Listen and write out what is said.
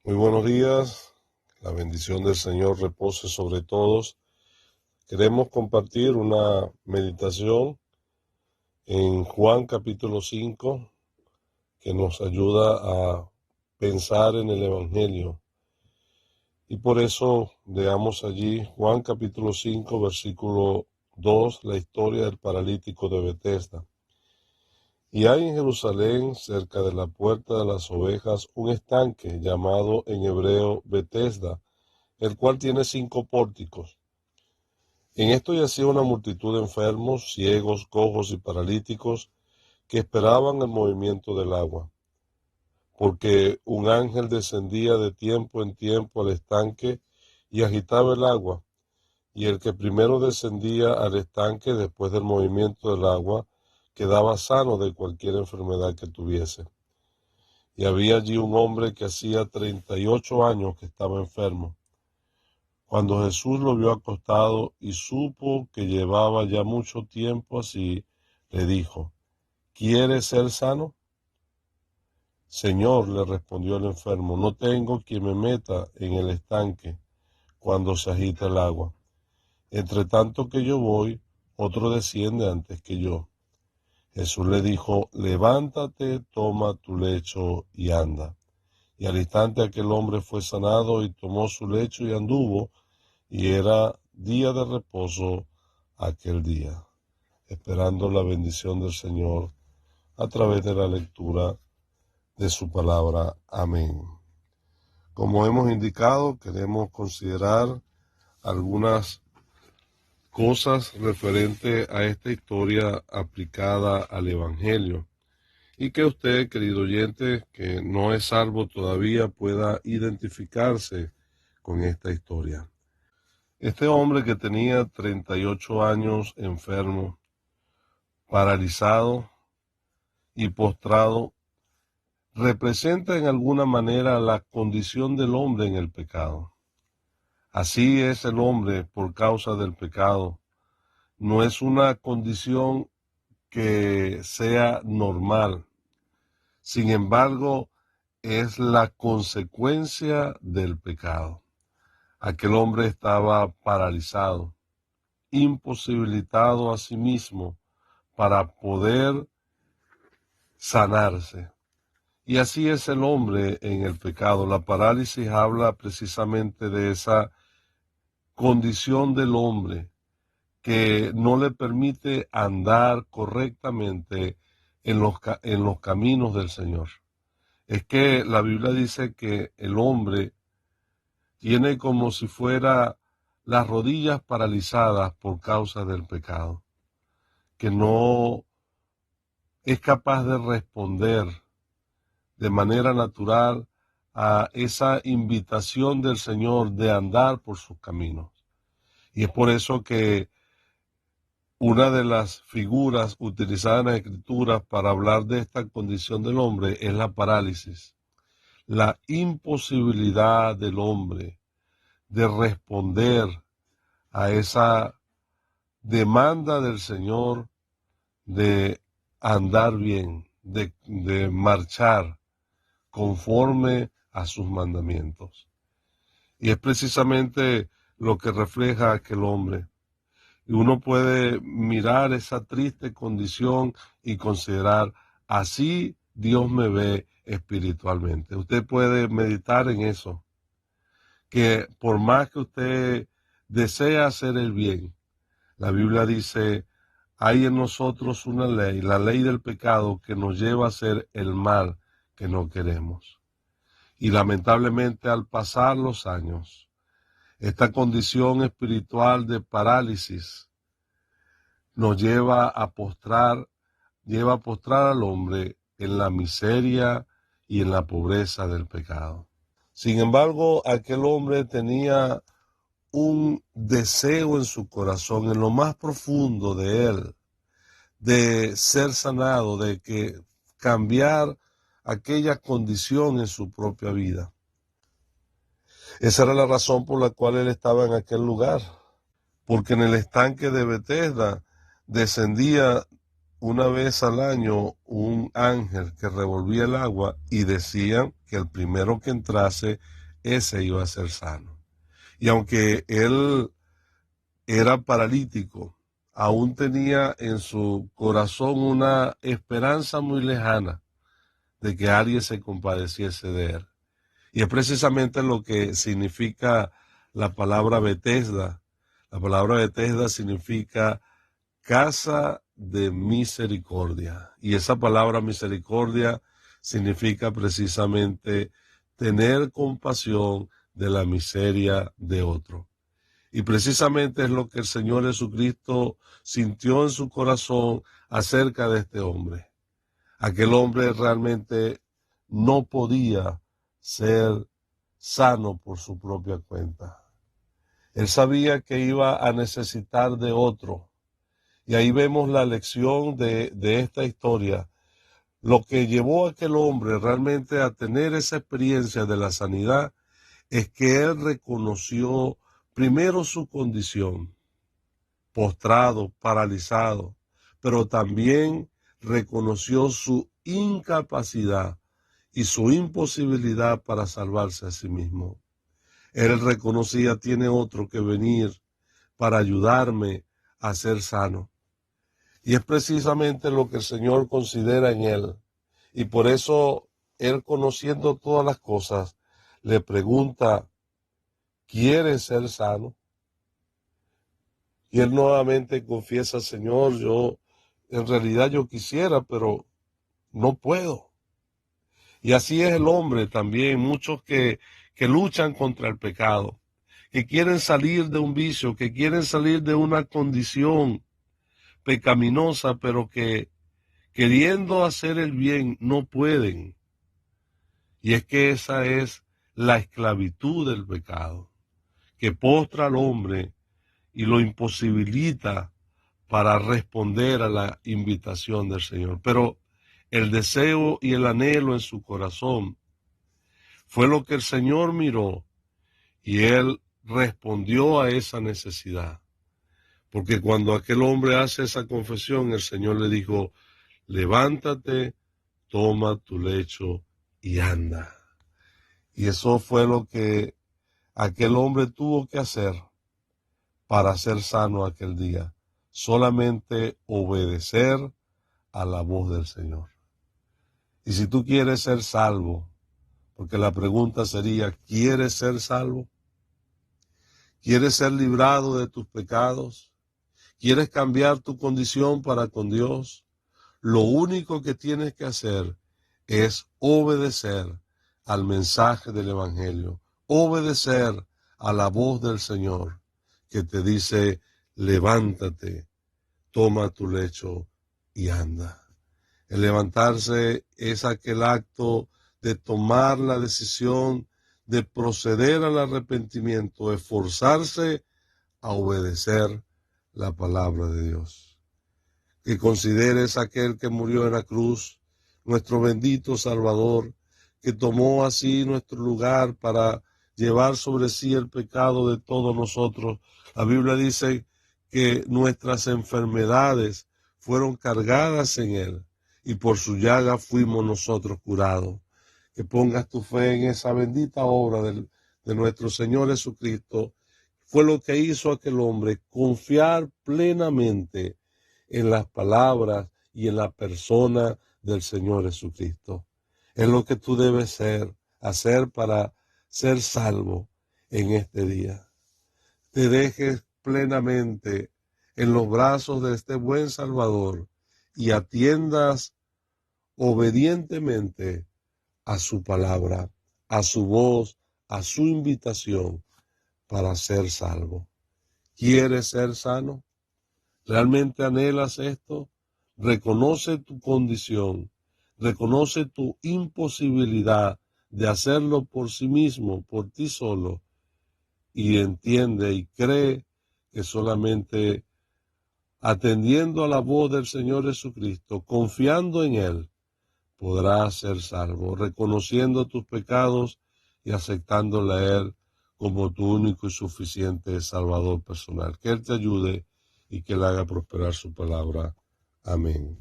Muy buenos días, la bendición del Señor repose sobre todos. Queremos compartir una meditación en Juan capítulo 5 que nos ayuda a pensar en el Evangelio. Y por eso leamos allí Juan capítulo 5 versículo 2, la historia del paralítico de Betesda. Y hay en Jerusalén, cerca de la puerta de las ovejas, un estanque llamado en hebreo Betesda, el cual tiene 5 pórticos. En esto yacía una multitud de enfermos, ciegos, cojos y paralíticos que esperaban el movimiento del agua, porque un ángel descendía de tiempo en tiempo al estanque y agitaba el agua, y el que primero descendía al estanque después del movimiento del agua quedaba sano de cualquier enfermedad que tuviese. Y había allí un hombre que hacía 38 años que estaba enfermo. Cuando Jesús lo vio acostado y supo que llevaba ya mucho tiempo así, le dijo: ¿Quieres ser sano? Señor, le respondió el enfermo, no tengo quien me meta en el estanque cuando se agita el agua. Entre tanto que yo voy, otro desciende antes que yo. Jesús le dijo: levántate, toma tu lecho y anda. Y al instante aquel hombre fue sanado y tomó su lecho y anduvo, y era día de reposo aquel día, esperando la bendición del Señor a través de la lectura de su palabra. Amén. Como hemos indicado, queremos considerar algunas cosas referentes a esta historia aplicada al Evangelio, y que usted, querido oyente, que no es salvo todavía, pueda identificarse con esta historia. Este hombre que tenía 38 años enfermo, paralizado y postrado, representa en alguna manera la condición del hombre en el pecado. Así es el hombre por causa del pecado. No es una condición que sea normal. Sin embargo, es la consecuencia del pecado. Aquel hombre estaba paralizado, imposibilitado a sí mismo para poder sanarse. Y así es el hombre en el pecado. La parálisis habla precisamente de esa condición del hombre que no le permite andar correctamente en los caminos del Señor. Es que la Biblia dice que el hombre tiene como si fuera las rodillas paralizadas por causa del pecado, que no es capaz de responder de manera natural a esa invitación del Señor de andar por sus caminos. Y es por eso que una de las figuras utilizadas en las Escrituras para hablar de esta condición del hombre es la parálisis, la imposibilidad del hombre de responder a esa demanda del Señor de andar bien, de marchar conforme a sus mandamientos. Y es precisamente lo que refleja aquel hombre. Y uno puede mirar esa triste condición y considerar: así Dios me ve espiritualmente. Usted puede meditar en eso, que por más que usted desea hacer el bien, la Biblia dice: hay en nosotros una ley, la ley del pecado, que nos lleva a hacer el mal que no queremos. Y lamentablemente, al pasar los años, esta condición espiritual de parálisis nos lleva a postrar al hombre en la miseria y en la pobreza del pecado. Sin embargo, aquel hombre tenía un deseo en su corazón, en lo más profundo de él, de ser sanado, de que cambiar aquella condición en su propia vida. Esa era la razón por la cual él estaba en aquel lugar, porque en el estanque de Betesda descendía una vez al año un ángel que revolvía el agua, y decían que el primero que entrase, ese iba a ser sano. Y aunque él era paralítico, aún tenía en su corazón una esperanza muy lejana de que alguien se compadeciese de él. Y es precisamente lo que significa la palabra Betesda. La palabra Betesda significa casa de misericordia. Y esa palabra misericordia significa precisamente tener compasión de la miseria de otro. Y precisamente es lo que el Señor Jesucristo sintió en su corazón acerca de este hombre. Aquel hombre realmente no podía ser sano por su propia cuenta. Él sabía que iba a necesitar de otro. Y ahí vemos la lección de esta historia. Lo que llevó a aquel hombre realmente a tener esa experiencia de la sanidad es que él reconoció primero su condición, postrado, paralizado, pero también reconoció su incapacidad y su imposibilidad para salvarse a sí mismo. Él reconocía, tiene otro que venir para ayudarme a ser sano. Y es precisamente lo que el Señor considera en él. Y por eso él, conociendo todas las cosas, le pregunta, ¿quieres ser sano? Y él nuevamente confiesa, Señor, en realidad yo quisiera, pero no puedo. Y así es el hombre también, muchos que luchan contra el pecado, que quieren salir de un vicio, que quieren salir de una condición pecaminosa, pero que queriendo hacer el bien no pueden. Y es que esa es la esclavitud del pecado, que postra al hombre y lo imposibilita para responder a la invitación del Señor. Pero el deseo y el anhelo en su corazón fue lo que el Señor miró y él respondió a esa necesidad. Porque cuando aquel hombre hace esa confesión, el Señor le dijo, levántate, toma tu lecho y anda. Y eso fue lo que aquel hombre tuvo que hacer para ser sano aquel día. Solamente obedecer a la voz del Señor. Y si tú quieres ser salvo, porque la pregunta sería, ¿quieres ser salvo? ¿Quieres ser librado de tus pecados? ¿Quieres cambiar tu condición para con Dios? Lo único que tienes que hacer es obedecer al mensaje del Evangelio, obedecer a la voz del Señor que te dice, levántate, toma tu lecho y anda. El levantarse es aquel acto de tomar la decisión de proceder al arrepentimiento, esforzarse a obedecer la palabra de Dios. Que consideres aquel que murió en la cruz, nuestro bendito Salvador, que tomó así nuestro lugar para llevar sobre sí el pecado de todos nosotros. La Biblia dice que nuestras enfermedades fueron cargadas en él y por su llaga fuimos nosotros curados. Que pongas tu fe en esa bendita obra de nuestro Señor Jesucristo. Fue lo que hizo aquel hombre, confiar plenamente en las palabras y en la persona del Señor Jesucristo. Es lo que tú debes hacer para ser salvo en este día. Te dejes plenamente en los brazos de este buen Salvador y atiendas obedientemente a su palabra, a su voz, a su invitación para ser salvo. ¿Quieres ser sano? ¿Realmente anhelas esto? Reconoce tu condición, reconoce tu imposibilidad de hacerlo por sí mismo, por ti solo, y entiende y cree que solamente atendiendo a la voz del Señor Jesucristo, confiando en Él, podrás ser salvo, reconociendo tus pecados y aceptándole a Él como tu único y suficiente Salvador personal. Que Él te ayude y que Él haga prosperar su palabra. Amén.